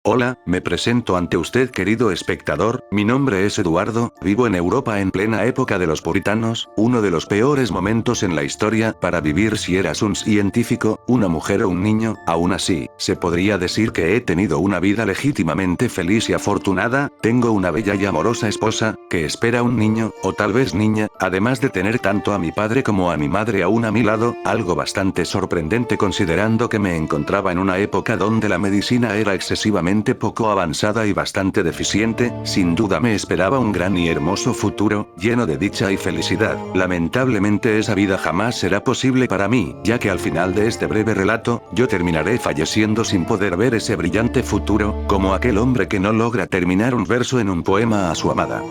Hola, me presento ante usted querido espectador, mi nombre es Eduardo, vivo en Europa en plena época de los puritanos, uno de los peores momentos en la historia para vivir si eras un científico, una mujer o un niño. Aún así, se podría decir que he tenido una vida legítimamente feliz y afortunada. Tengo una bella y amorosa esposa, que espera un niño, o tal vez niña, además de tener tanto a mi padre como a mi madre aún a mi lado, algo bastante sorprendente considerando que me encontraba en una época donde la medicina era excesivamente poco avanzada y bastante deficiente. Sin duda me esperaba un gran y hermoso futuro, lleno de dicha y felicidad. Lamentablemente esa vida jamás será posible para mí, ya que al final de este breve relato, yo terminaré falleciendo sin poder ver ese brillante futuro, como aquel hombre que no logra terminar un verso en un poema a su amada.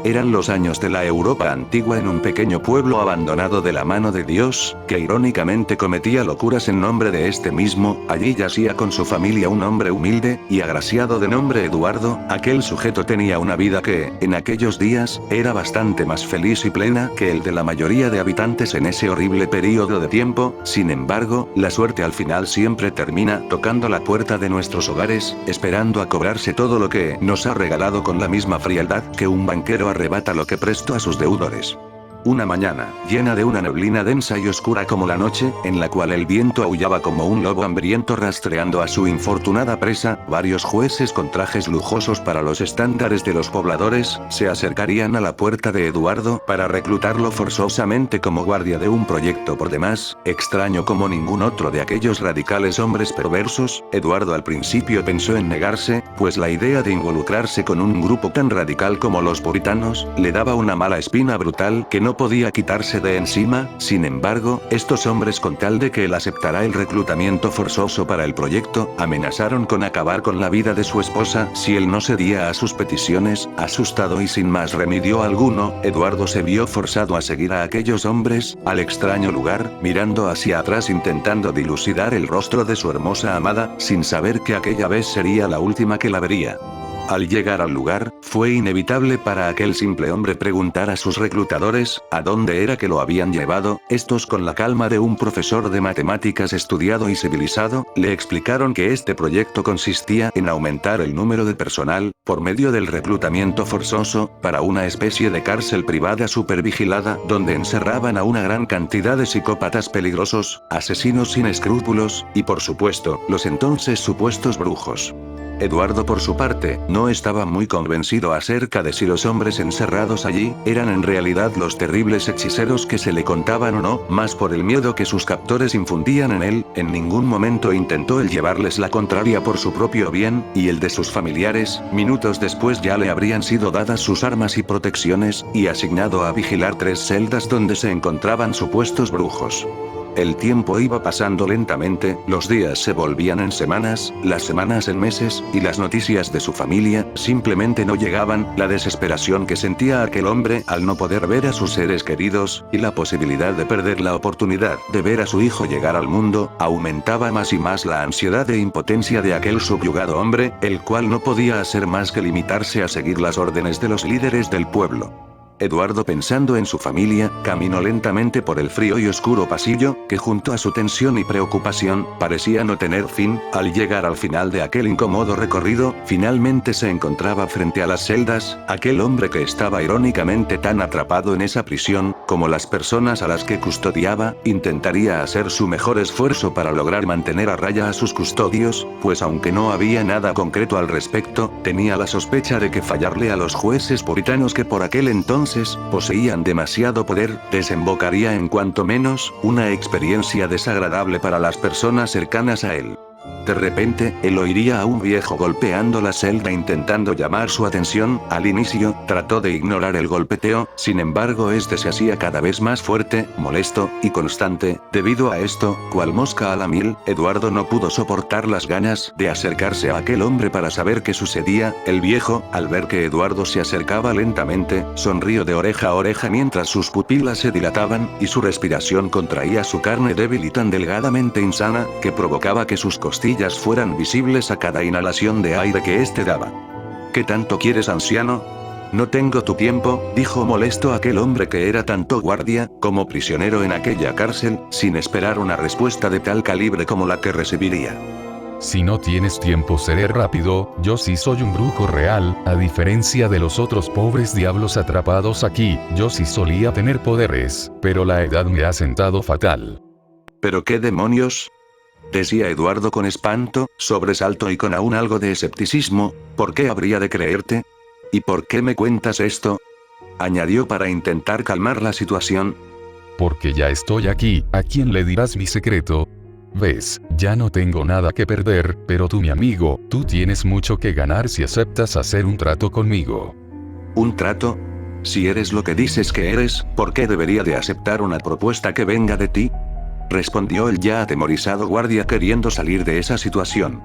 Eran los años de la Europa antigua en un pequeño pueblo abandonado de la mano de Dios, que irónicamente cometía locuras en nombre de este mismo. Allí yacía con su familia un hombre humilde y agraciado de nombre Eduardo. Aquel sujeto tenía una vida que, en aquellos días, era bastante más feliz y plena que el de la mayoría de habitantes en ese horrible período de tiempo. Sin embargo, la suerte al final siempre termina tocando la puerta de nuestros hogares, esperando a cobrarse todo lo que nos ha regalado con la misma frialdad que un banquero arrebata lo que prestó a sus deudores. Una mañana, llena de una neblina densa y oscura como la noche, en la cual el viento aullaba como un lobo hambriento rastreando a su infortunada presa, varios jueces con trajes lujosos para los estándares de los pobladores, se acercarían a la puerta de Eduardo para reclutarlo forzosamente como guardia de un proyecto por demás extraño como ningún otro de aquellos radicales hombres perversos. Eduardo al principio pensó en negarse, pues la idea de involucrarse con un grupo tan radical como los puritanos, le daba una mala espina brutal que no podía quitarse de encima. Sin embargo, estos hombres, con tal de que él aceptara el reclutamiento forzoso para el proyecto, amenazaron con acabar con la vida de su esposa si él no cedía a sus peticiones. Asustado y sin más remedio alguno, Eduardo se vio forzado a seguir a aquellos hombres al extraño lugar, mirando hacia atrás intentando dilucidar el rostro de su hermosa amada, sin saber que aquella vez sería la última que la vería. Al llegar al lugar, fue inevitable para aquel simple hombre preguntar a sus reclutadores a dónde era que lo habían llevado. Estos, con la calma de un profesor de matemáticas estudiado y civilizado, le explicaron que este proyecto consistía en aumentar el número de personal, por medio del reclutamiento forzoso, para una especie de cárcel privada supervigilada, donde encerraban a una gran cantidad de psicópatas peligrosos, asesinos sin escrúpulos, y por supuesto, los entonces supuestos brujos. Eduardo por su parte, no estaba muy convencido acerca de si los hombres encerrados allí, eran en realidad los terribles hechiceros que se le contaban o no, más por el miedo que sus captores infundían en él. En ningún momento intentó el llevarles la contraria por su propio bien, y el de sus familiares. Minutos después ya le habrían sido dadas sus armas y protecciones, y asignado a vigilar 3 celdas donde se encontraban supuestos brujos. El tiempo iba pasando lentamente, los días se volvían en semanas, las semanas en meses, y las noticias de su familia simplemente no llegaban. La desesperación que sentía aquel hombre al no poder ver a sus seres queridos, y la posibilidad de perder la oportunidad de ver a su hijo llegar al mundo, aumentaba más y más la ansiedad e impotencia de aquel subyugado hombre, el cual no podía hacer más que limitarse a seguir las órdenes de los líderes del pueblo. Eduardo, pensando en su familia, caminó lentamente por el frío y oscuro pasillo, que junto a su tensión y preocupación, parecía no tener fin. Al llegar al final de aquel incómodo recorrido, finalmente se encontraba frente a las celdas, aquel hombre que estaba irónicamente tan atrapado en esa prisión, como las personas a las que custodiaba. Intentaría hacer su mejor esfuerzo para lograr mantener a raya a sus custodios, pues aunque no había nada concreto al respecto, tenía la sospecha de que fallarle a los jueces puritanos, que por aquel entonces poseían demasiado poder, desembocaría en cuanto menos una experiencia desagradable para las personas cercanas a él. De repente, él oiría a un viejo golpeando la celda intentando llamar su atención. Al inicio, trató de ignorar el golpeteo, sin embargo este se hacía cada vez más fuerte, molesto, y constante. Debido a esto, cual mosca a la mil, Eduardo no pudo soportar las ganas de acercarse a aquel hombre para saber qué sucedía. El viejo, al ver que Eduardo se acercaba lentamente, sonrió de oreja a oreja mientras sus pupilas se dilataban, y su respiración contraía su carne débil y tan delgadamente insana, que provocaba que sus costillas fueran visibles a cada inhalación de aire que éste daba. ¿Qué tanto quieres, anciano? No tengo tu tiempo, dijo molesto aquel hombre que era tanto guardia como prisionero en aquella cárcel, sin esperar una respuesta de tal calibre como la que recibiría. Si no tienes tiempo seré rápido, yo sí soy un brujo real, a diferencia de los otros pobres diablos atrapados aquí, yo sí solía tener poderes, pero la edad me ha sentado fatal. ¿Pero qué demonios? Decía Eduardo con espanto, sobresalto y con aún algo de escepticismo. ¿Por qué habría de creerte? ¿Y por qué me cuentas esto? Añadió para intentar calmar la situación. Porque ya estoy aquí, ¿a quién le dirás mi secreto? Ves, ya no tengo nada que perder, pero tú mi amigo, tú tienes mucho que ganar si aceptas hacer un trato conmigo. ¿Un trato? Si eres lo que dices que eres, ¿por qué debería de aceptar una propuesta que venga de ti? Respondió el ya atemorizado guardia queriendo salir de esa situación.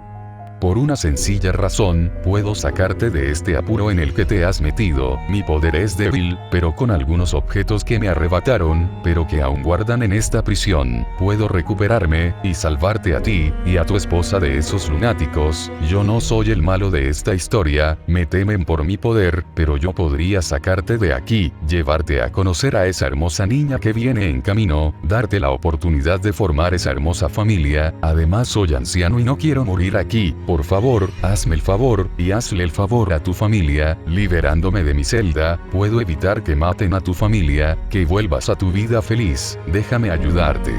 Por una sencilla razón, puedo sacarte de este apuro en el que te has metido. Mi poder es débil, pero con algunos objetos que me arrebataron, pero que aún guardan en esta prisión, puedo recuperarme, y salvarte a ti, y a tu esposa de esos lunáticos. Yo no soy el malo de esta historia, me temen por mi poder, pero yo podría sacarte de aquí, llevarte a conocer a esa hermosa niña que viene en camino, darte la oportunidad de formar esa hermosa familia. Además soy anciano y no quiero morir aquí. Por favor, hazme el favor, y hazle el favor a tu familia, liberándome de mi celda, puedo evitar que maten a tu familia, que vuelvas a tu vida feliz, déjame ayudarte.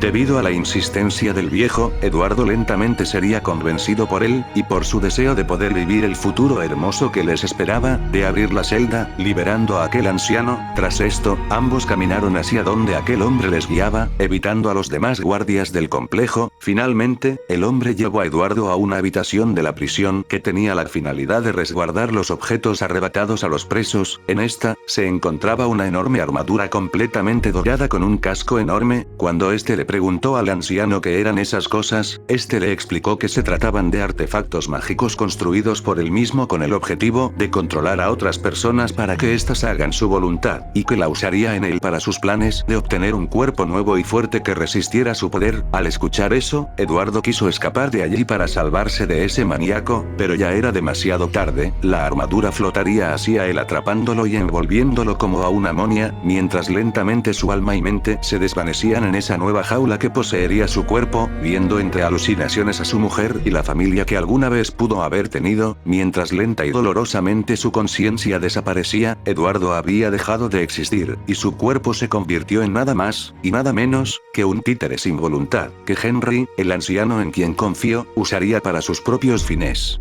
Debido a la insistencia del viejo, Eduardo lentamente sería convencido por él, y por su deseo de poder vivir el futuro hermoso que les esperaba, de abrir la celda, liberando a aquel anciano. Tras esto, ambos caminaron hacia donde aquel hombre les guiaba, evitando a los demás guardias del complejo. Finalmente, el hombre llevó a Eduardo a una habitación de la prisión que tenía la finalidad de resguardar los objetos arrebatados a los presos. En esta, se encontraba una enorme armadura completamente dorada con un casco enorme. Cuando este le preguntó al anciano qué eran esas cosas, este le explicó que se trataban de artefactos mágicos construidos por él mismo con el objetivo de controlar a otras personas para que éstas hagan su voluntad, y que la usaría en él para sus planes de obtener un cuerpo nuevo y fuerte que resistiera su poder. Al escuchar eso, Eduardo quiso escapar de allí para salvarse de ese maníaco, pero ya era demasiado tarde. La armadura flotaría hacia él atrapándolo y envolviéndolo como a una momia, mientras lentamente su alma y mente se desvanecían en esa nueva jaula que poseería su cuerpo, viendo entre alucinaciones a su mujer y la familia que alguna vez pudo haber tenido. Mientras lenta y dolorosamente su conciencia desaparecía, Eduardo había dejado de existir, y su cuerpo se convirtió en nada más, y nada menos, que un títere sin voluntad, que Henry, el anciano en quien confió, usaría para sus propios fines.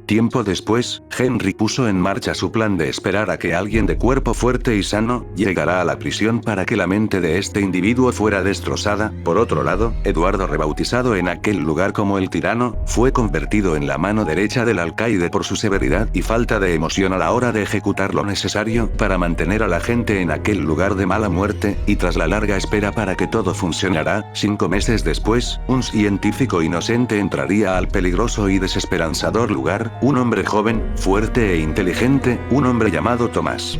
Tiempo después, Henry puso en marcha su plan de esperar a que alguien de cuerpo fuerte y sano llegara a la prisión para que la mente de este individuo fuera destrozada. Por otro lado, Eduardo, rebautizado en aquel lugar como el tirano, fue convertido en la mano derecha del alcaide por su severidad y falta de emoción a la hora de ejecutar lo necesario para mantener a la gente en aquel lugar de mala muerte, y tras la larga espera para que todo funcionara, 5 meses después, un científico inocente entraría al peligroso y desesperanzador lugar. Un hombre joven, fuerte e inteligente, un hombre llamado Tomás.